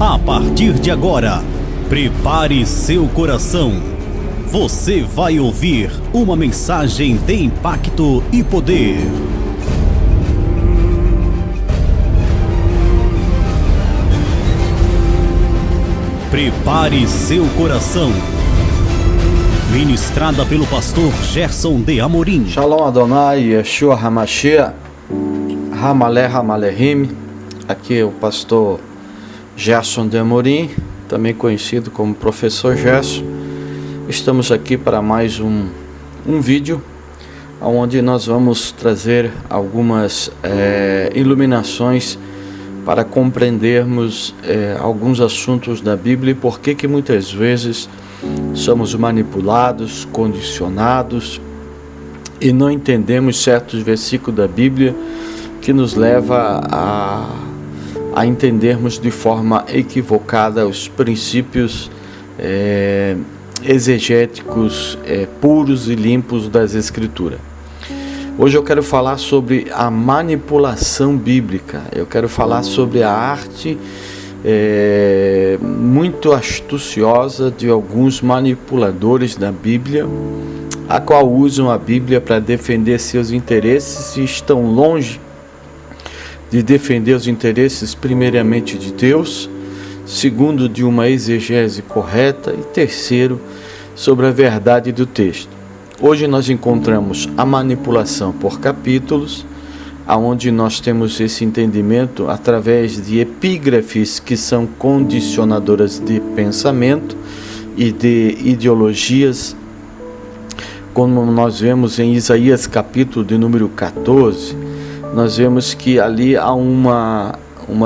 A partir de agora, prepare seu coração. Você vai ouvir uma mensagem de impacto e poder. Prepare seu coração. Ministrada pelo pastor Gerson de Amorim. Shalom Adonai, Yeshua HaMashiach, Hamaleh Hamalehim. Aqui é o pastor Gerson de Amorim, também conhecido como professor Gerson. Estamos aqui para mais um vídeo, onde nós vamos trazer algumas iluminações para compreendermos alguns assuntos da Bíblia e por que muitas vezes somos manipulados, condicionados e não entendemos certos versículos da Bíblia que nos leva a entendermos de forma equivocada os princípios exegéticos puros e limpos das Escrituras. Hoje eu quero falar sobre a manipulação bíblica. Eu quero falar sobre a arte muito astuciosa de alguns manipuladores da Bíblia, a qual usam a Bíblia para defender seus interesses e estão longe de defender os interesses primeiramente de Deus, segundo de uma exegese correta e terceiro sobre a verdade do texto. Hoje nós encontramos a manipulação por capítulos, aonde nós temos esse entendimento através de epígrafes que são condicionadoras de pensamento e de ideologias, como nós vemos em Isaías capítulo de número 14, nós vemos que ali há uma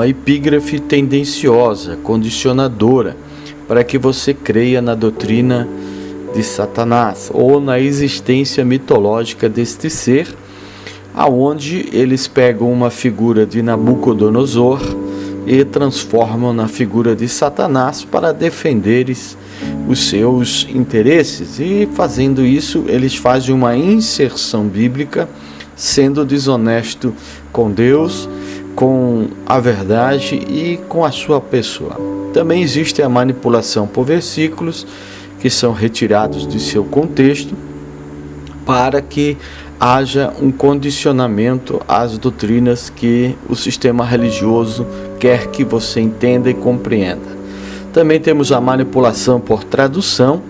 epígrafe tendenciosa, condicionadora, para que você creia na doutrina de Satanás ou na existência mitológica deste ser, aonde eles pegam uma figura de Nabucodonosor e transformam na figura de Satanás para defender os seus interesses, e fazendo isso eles fazem uma inserção bíblica, sendo desonesto com Deus, com a verdade e com a sua pessoa. Também existe a manipulação por versículos que são retirados de seu contexto para que haja um condicionamento às doutrinas que o sistema religioso quer que você entenda e compreenda. Também temos a manipulação por tradução,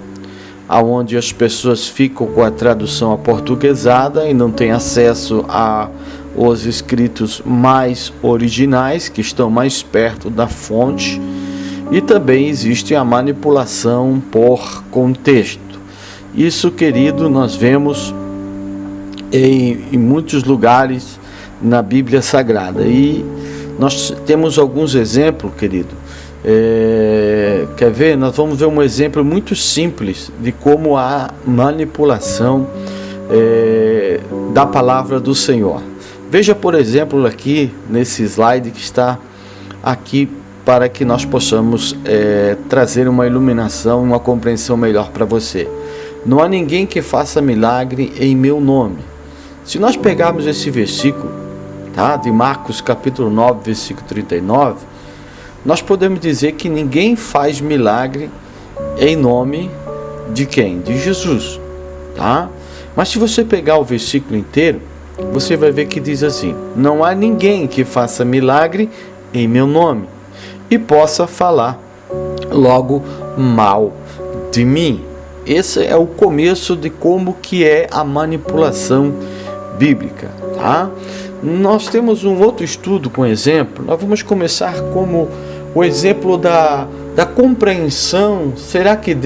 aonde as pessoas ficam com a tradução aportuguesada e não têm acesso aos escritos mais originais, que estão mais perto da fonte. E também existe a manipulação por contexto. Isso, querido, nós vemos em muitos lugares na Bíblia Sagrada. E nós temos alguns exemplos, querido. Quer ver? Nós vamos ver um exemplo muito simples de como há manipulação da palavra do Senhor. Veja, por exemplo, aqui nesse slide que está aqui, para que nós possamos trazer uma iluminação, uma compreensão melhor para você. Não há ninguém que faça milagre em meu nome. Se nós pegarmos esse versículo, tá, de Marcos capítulo 9, versículo 39, nós podemos dizer que ninguém faz milagre em nome de quem? De Jesus, tá? Mas se você pegar o versículo inteiro, você vai ver que diz assim: não há ninguém que faça milagre em meu nome e possa falar logo mal de mim. Esse é o começo de como que é a manipulação bíblica, tá? Nós temos um outro estudo com exemplo. Nós vamos começar como o exemplo da compreensão. Será que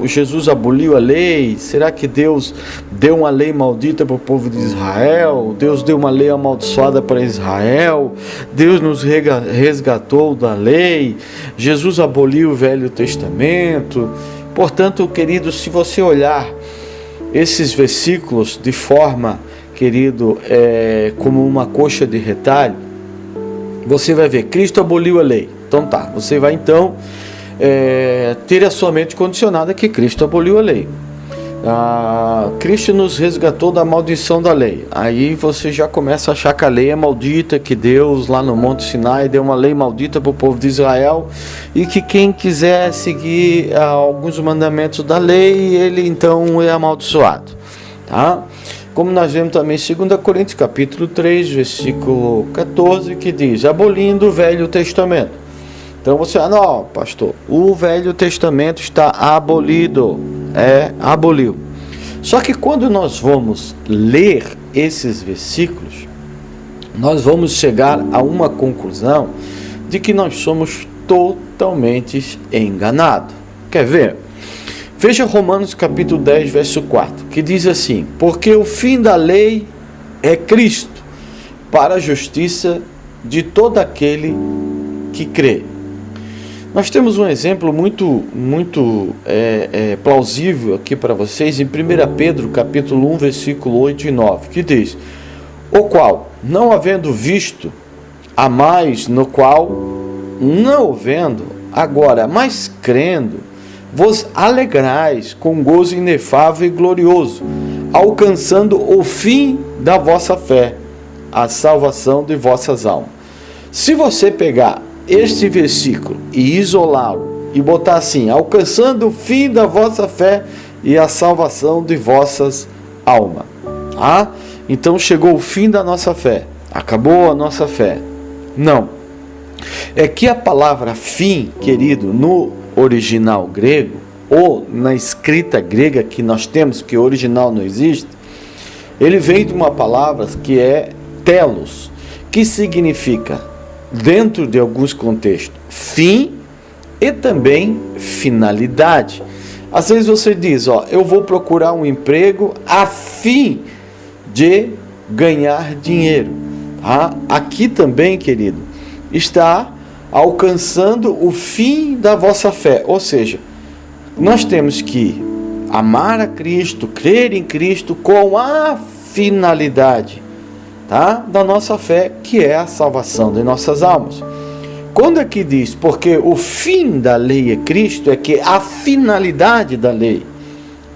Jesus aboliu a lei? Será que Deus deu uma lei maldita para o povo de Israel? Deus deu uma lei amaldiçoada para Israel? Deus nos resgatou da lei? Jesus aboliu o Velho Testamento? Portanto, querido, se você olhar esses versículos de forma, querido, como uma coxa de retalho, você vai ver, Cristo aboliu a lei. Então tá, você vai então ter a sua mente condicionada que Cristo aboliu a lei. Cristo nos resgatou da maldição da lei. Aí você já começa a achar que a lei é maldita, que Deus lá no Monte Sinai deu uma lei maldita para o povo de Israel, e que quem quiser seguir alguns mandamentos da lei, ele então é amaldiçoado, tá? Como nós vemos também em 2 Coríntios capítulo 3, versículo 14, que diz: abolindo o Velho Testamento. Então você, não, pastor, o Velho Testamento está abolido. Aboliu. Só que quando nós vamos ler esses versículos, nós vamos chegar a uma conclusão de que nós somos totalmente enganados. Quer ver? Veja Romanos capítulo 10, verso 4, que diz assim: porque o fim da lei é Cristo, para a justiça de todo aquele que crê. Nós temos um exemplo muito plausível aqui para vocês em 1 Pedro capítulo 1, versículo 8 e 9, que diz: o qual, não havendo visto, a mais no qual, não vendo, agora, mas crendo, vos alegrais com gozo inefável e glorioso, alcançando o fim da vossa fé, a salvação de vossas almas. Se você pegar este versículo e isolá-lo e botar assim: alcançando o fim da vossa fé e a salvação de vossas almas, então chegou o fim da nossa fé, acabou a nossa fé. Não, é que a palavra fim, querido, no original grego, ou na escrita grega que nós temos, que o original não existe, ele vem de uma palavra que é telos, que significa, dentro de alguns contextos, fim e também finalidade. Às vezes você diz: eu vou procurar um emprego a fim de ganhar dinheiro. Aqui também, querido, está alcançando o fim da vossa fé. Ou seja, nós temos que amar a Cristo, crer em Cristo com a finalidade da nossa fé, que é a salvação de nossas almas. Quando aqui diz: porque o fim da lei é Cristo, é que a finalidade da lei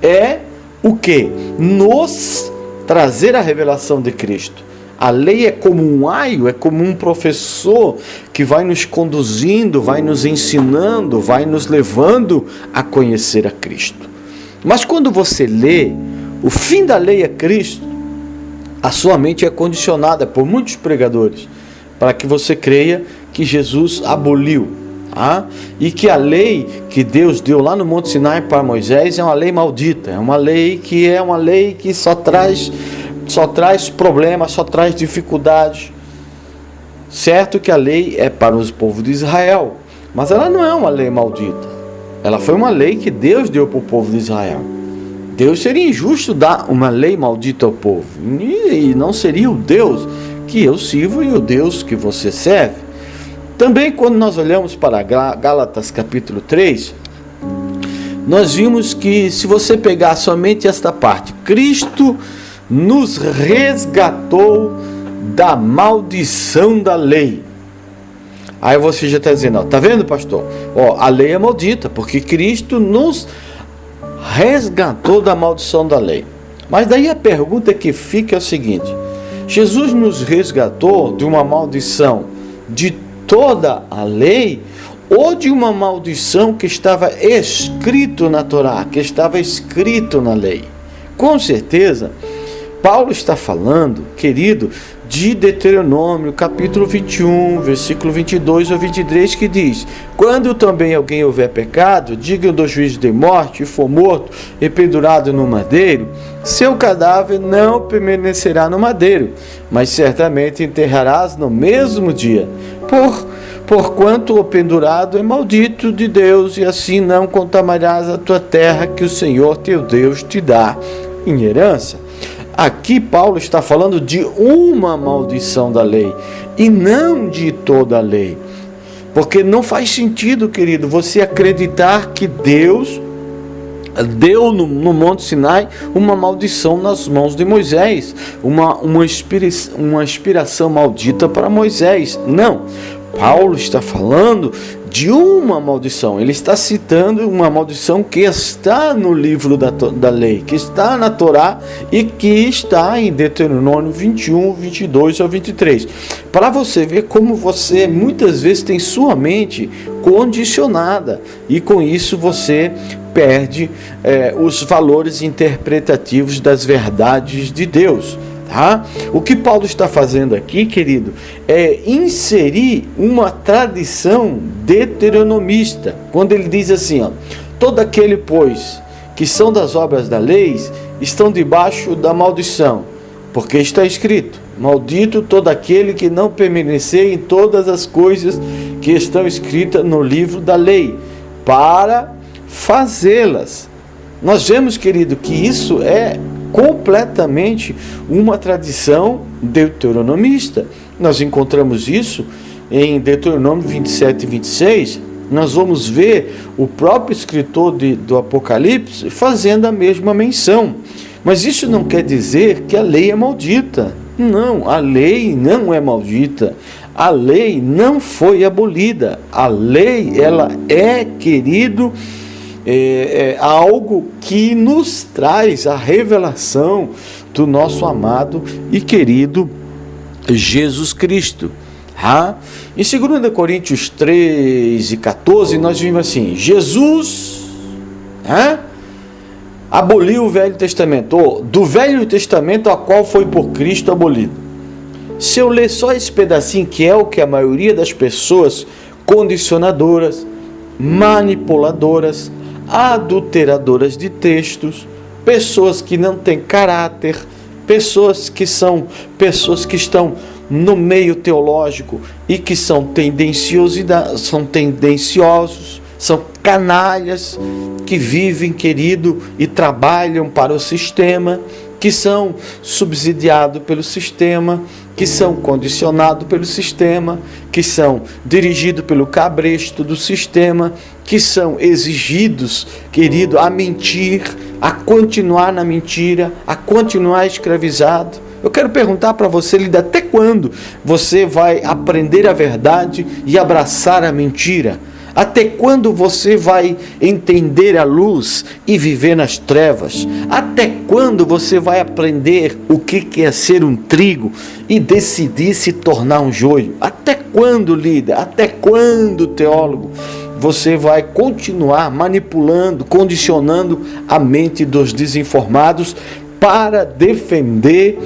é o quê? Nos trazer a revelação de Cristo. A lei é como um aio, é como um professor que vai nos conduzindo, vai nos ensinando, vai nos levando a conhecer a Cristo. Mas quando você lê: o fim da lei é Cristo, a sua mente é condicionada por muitos pregadores para que você creia que Jesus aboliu, e que a lei que Deus deu lá no Monte Sinai para Moisés é uma lei maldita, é uma lei que só traz problemas, só traz dificuldades. Certo que a lei é para os povos de Israel, mas ela não é uma lei maldita. Ela foi uma lei que Deus deu para o povo de Israel. Deus seria injusto dar uma lei maldita ao povo, e não seria o Deus que eu sirvo e o Deus que você serve. Também, quando nós olhamos para Gálatas capítulo 3, nós vimos que, se você pegar somente esta parte, Cristo nos resgatou da maldição da lei. Aí você já está dizendo: está vendo, pastor? A lei é maldita, porque Cristo nos resgatou da maldição da lei. Mas daí a pergunta que fica é o seguinte: Jesus nos resgatou de uma maldição de toda a lei, ou de uma maldição que estava escrito na Torá, que estava escrito na lei? Com certeza, Paulo está falando, querido, de Deuteronômio, capítulo 21, versículo 22 ou 23, que diz: quando também alguém houver pecado, digno do juízo de morte, e for morto e pendurado no madeiro, seu cadáver não permanecerá no madeiro, mas certamente enterrarás no mesmo dia, porquanto o pendurado é maldito de Deus, e assim não contaminarás a tua terra que o Senhor teu Deus te dá em herança. Aqui Paulo está falando de uma maldição da lei e não de toda a lei. Porque não faz sentido, querido, você acreditar que Deus deu no Monte Sinai uma maldição nas mãos de Moisés, uma inspiração maldita para Moisés. Não. Paulo está falando de uma maldição. Ele está citando uma maldição que está no livro da lei, que está na Torá e que está em Deuteronômio 21, 22 ao 23. Para você ver como você muitas vezes tem sua mente condicionada e com isso você perde os valores interpretativos das verdades de Deus. Tá? O que Paulo está fazendo aqui, querido, é inserir uma tradição deuteronomista, quando ele diz assim, ó, todo aquele, pois, que são das obras da lei, estão debaixo da maldição, porque está escrito, maldito todo aquele que não permanecer em todas as coisas que estão escritas no livro da lei, para fazê-las. Nós vemos, querido, que isso é completamente uma tradição deuteronomista. Nós encontramos isso em Deuteronômio 27 e 26. Nós vamos ver o próprio escritor do Apocalipse fazendo a mesma menção. Mas isso não quer dizer que a lei é maldita. Não, a lei não é maldita. A lei não foi abolida. A lei, ela é, querido, algo que nos traz a revelação do nosso amado e querido Jesus Cristo. Em 2 Coríntios 3 e 14, nós vimos assim, Jesus aboliu o Velho Testamento, ou do Velho Testamento a qual foi por Cristo abolido. Se eu ler só esse pedacinho, que é o que a maioria das pessoas condicionadoras, manipuladoras, adulteradoras de textos, pessoas que não têm caráter, pessoas que estão no meio teológico e que são tendenciosos, são canalhas que vivem, querido, e trabalham para o sistema, que são subsidiados pelo sistema, que são condicionados pelo sistema, que são dirigidos pelo cabresto do sistema, que são exigidos, querido, a mentir, a continuar na mentira, a continuar escravizado. Eu quero perguntar para você, Lida, até quando você vai aprender a verdade e abraçar a mentira? Até quando você vai entender a luz e viver nas trevas? Até quando você vai aprender o que é ser um trigo e decidir se tornar um joio? Até quando, líder? Até quando, teólogo? Você vai continuar manipulando, condicionando a mente dos desinformados para defender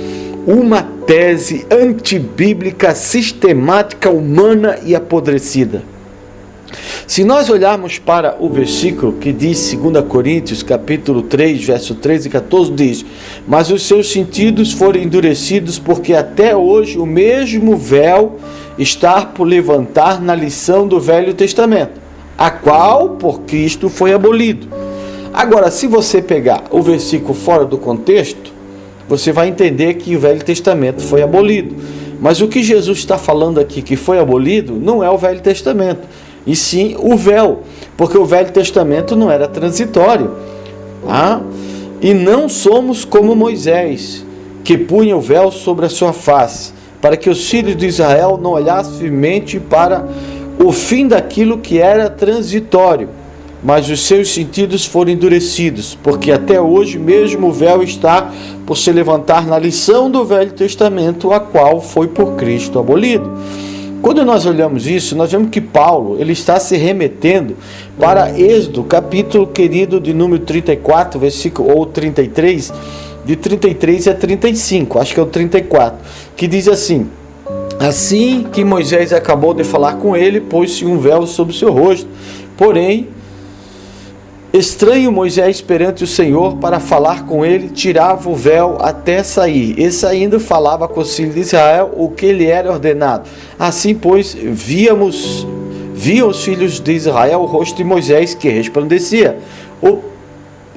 uma tese antibíblica, sistemática, humana e apodrecida. Se nós olharmos para o versículo que diz 2 Coríntios, capítulo 3, verso 13 e 14, diz: mas os seus sentidos foram endurecidos, porque até hoje o mesmo véu está por levantar na lição do Velho Testamento, a qual por Cristo foi abolido. Agora, se você pegar o versículo fora do contexto, você vai entender que o Velho Testamento foi abolido. Mas o que Jesus está falando aqui que foi abolido não é o Velho Testamento, e sim o véu, porque o Velho Testamento não era transitório. E não somos como Moisés, que punha o véu sobre a sua face, para que os filhos de Israel não olhassem firmemente para o fim daquilo que era transitório, mas os seus sentidos foram endurecidos, porque até hoje mesmo o véu está por se levantar na lição do Velho Testamento, a qual foi por Cristo abolido. Quando nós olhamos isso, nós vemos que Paulo ele está se remetendo para Êxodo, capítulo querido de número 34, versículo ou 33, de 33 a 35, acho que é o 34, que diz assim: assim que Moisés acabou de falar com ele, pôs-se um véu sobre o seu rosto, porém estranho Moisés perante o Senhor para falar com ele, tirava o véu até sair, e saindo falava com os filhos de Israel o que lhe era ordenado. Assim, pois, viam os filhos de Israel o rosto de Moisés, que resplandecia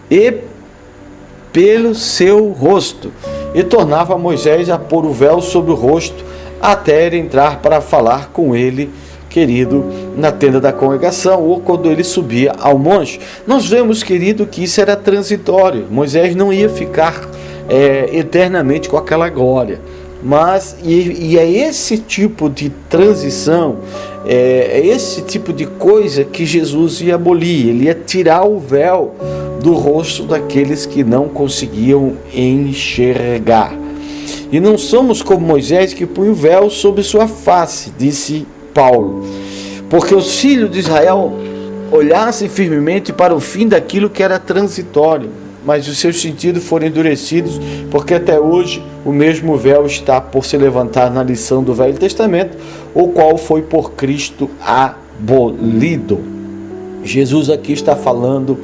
e pelo seu rosto, e tornava Moisés a pôr o véu sobre o rosto, até ele entrar para falar com ele, querido, na tenda da congregação, ou quando ele subia ao monte. Nós vemos, querido, que isso era transitório. Moisés não ia ficar eternamente com aquela glória. Mas, e é esse tipo de transição, É esse tipo de coisa que Jesus ia abolir. Ele ia tirar o véu do rosto daqueles que não conseguiam enxergar. E não somos como Moisés, que punha o véu sobre sua face, disse Paulo, porque os filhos de Israel olhassem firmemente para o fim daquilo que era transitório, mas os seus sentidos foram endurecidos, porque até hoje o mesmo véu está por se levantar na lição do Velho Testamento, o qual foi por Cristo abolido. Jesus aqui está falando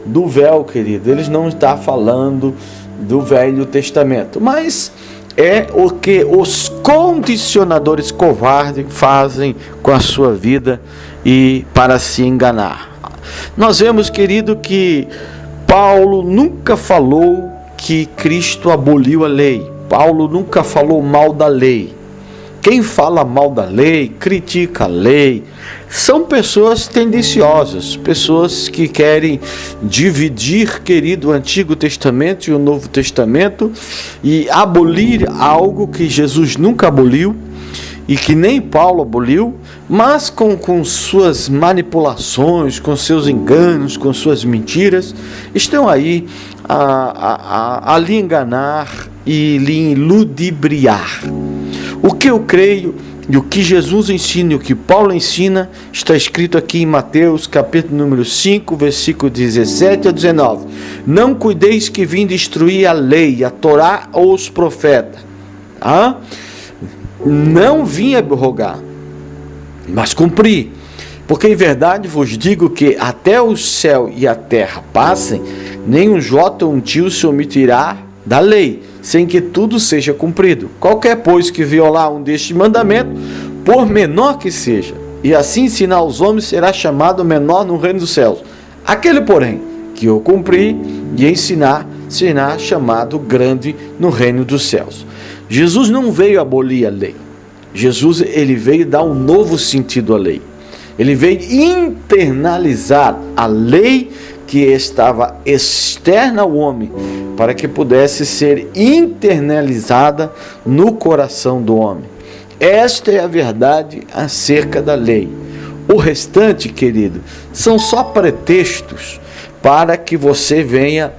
do véu, querido. Ele não está falando do Velho Testamento, mas é o que os condicionadores covardes fazem com a sua vida e para se enganar. Nós vemos, querido, que Paulo nunca falou que Cristo aboliu a lei. Paulo nunca falou mal da lei. Quem fala mal da lei, critica a lei, são pessoas tendenciosas, pessoas que querem dividir, querido, o Antigo Testamento e o Novo Testamento e abolir algo que Jesus nunca aboliu e que nem Paulo aboliu, mas com suas manipulações, com seus enganos, com suas mentiras, estão aí a lhe enganar e lhe ludibriar. O que eu creio e o que Jesus ensina e o que Paulo ensina está escrito aqui em Mateus capítulo número 5, versículo 17 a 19. Não cuideis que vim destruir a lei, a Torá ou os profetas. Não vim abrogar, mas cumprir. Porque em verdade vos digo que até o céu e a terra passem, nem um jota ou um tio se omitirá da lei, sem que tudo seja cumprido. Qualquer, pois, que violar um destes mandamentos, por menor que seja, e assim ensinar aos homens, será chamado menor no reino dos céus. Aquele, porém, que o cumprir e ensinar, será chamado grande no reino dos céus. Jesus não veio abolir a lei. Jesus, ele veio dar um novo sentido à lei. Ele veio internalizar a lei que estava externa ao homem, para que pudesse ser internalizada no coração do homem. Esta é a verdade acerca da lei. O restante, querido, são só pretextos para que você venha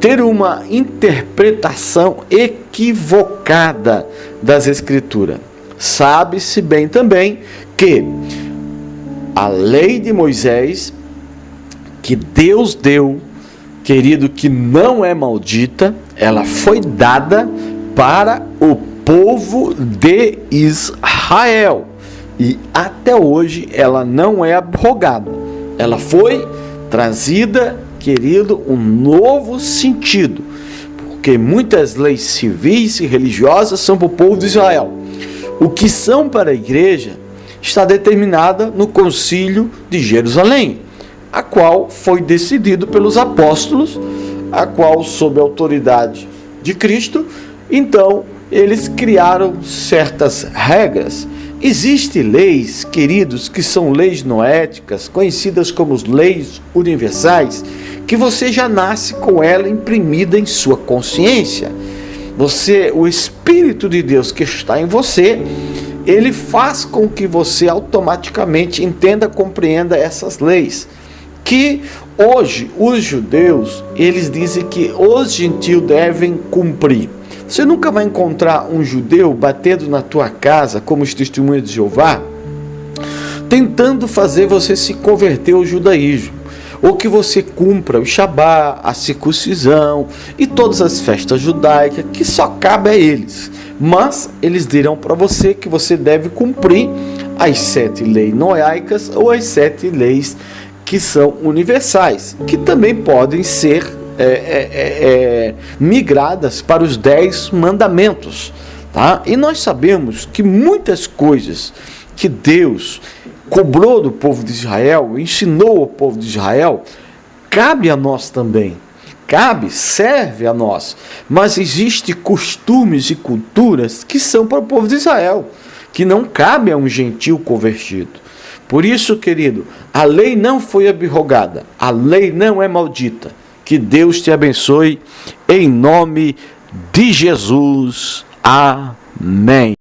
ter uma interpretação equivocada das Escrituras. Sabe-se bem também que a lei de Moisés, que Deus deu, querido, que não é maldita, ela foi dada para o povo de Israel. E até hoje ela não é abrogada. Ela foi trazida, querido, um novo sentido. Porque muitas leis civis e religiosas são para o povo de Israel. O que são para a igreja está determinada no Concílio de Jerusalém, a qual foi decidido pelos apóstolos, a qual, sob a autoridade de Cristo, então eles criaram certas regras. Existem leis, queridos, que são leis noéticas, conhecidas como leis universais, que você já nasce com ela imprimida em sua consciência. O Espírito de Deus que está em você, ele faz com que você automaticamente entenda, compreenda essas leis. Que hoje os judeus, eles dizem que os gentios devem cumprir. Você nunca vai encontrar um judeu batendo na tua casa, como os testemunhos de Jeová, tentando fazer você se converter ao judaísmo, ou que você cumpra o Shabá, a circuncisão e todas as festas judaicas, que só cabe a eles. Mas eles dirão para você que você deve cumprir as 7 leis noaicas ou as 7 leis que são universais, que também podem ser migradas para os 10 mandamentos, tá? E nós sabemos que muitas coisas que Deus cobrou do povo de Israel, ensinou ao povo de Israel, cabe a nós também. Serve a nós. Mas existem costumes e culturas que são para o povo de Israel, que não cabe a um gentio convertido. Por isso, querido, a lei não foi abrogada, a lei não é maldita. Que Deus te abençoe, em nome de Jesus. Amém.